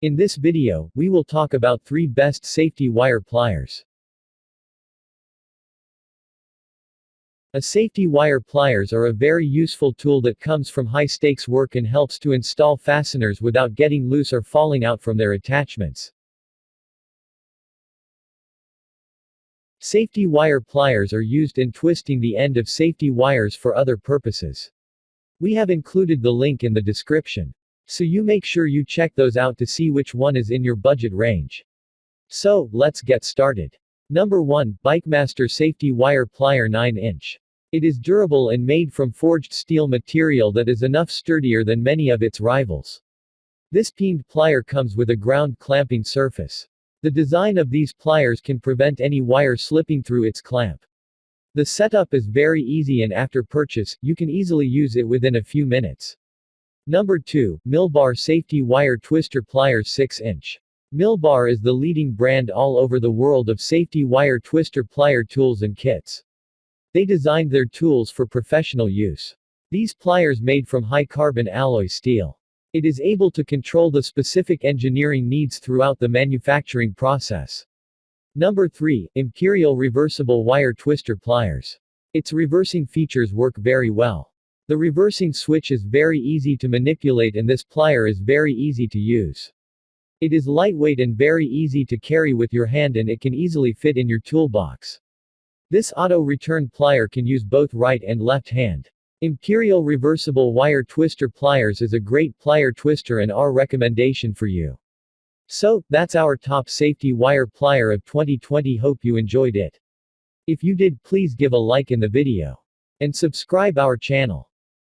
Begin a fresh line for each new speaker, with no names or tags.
In this video, we will talk about 3 best safety wire pliers. A safety wire pliers are a very useful tool that comes from high-stakes work and helps to install fasteners without getting loose or falling out from their attachments. Safety wire pliers are used in twisting the end of safety wires for other purposes. We have included the link in the description, so you make sure you check those out to see which one is in your budget range. So, let's get started. Number 1, BikeMaster Safety Wire Plier 9-inch. It is durable and made from forged steel material that is enough sturdier than many of its rivals. This peened plier comes with a ground clamping surface. The design of these pliers can prevent any wire slipping through its clamp. The setup is very easy and after purchase, you can easily use it within a few minutes. Number 2, Milbar Safety Wire Twister Pliers 6-inch. Milbar is the leading brand all over the world of safety wire twister plier tools and kits. They designed their tools for professional use. These pliers made from high-carbon alloy steel. It is able to control the specific engineering needs throughout the manufacturing process. Number 3, Imperial Reversible Wire Twister Pliers. Its reversing features work very well. The reversing switch is very easy to manipulate and this plier is very easy to use. It is lightweight and very easy to carry with your hand and it can easily fit in your toolbox. This auto-return plier can use both right and left hand. Imperial Reversible Wire Twister Pliers is a great plier twister and our recommendation for you. So, that's our top safety wire plier of 2020. Hope you enjoyed it. If you did, please give a like in the video. And subscribe our channel.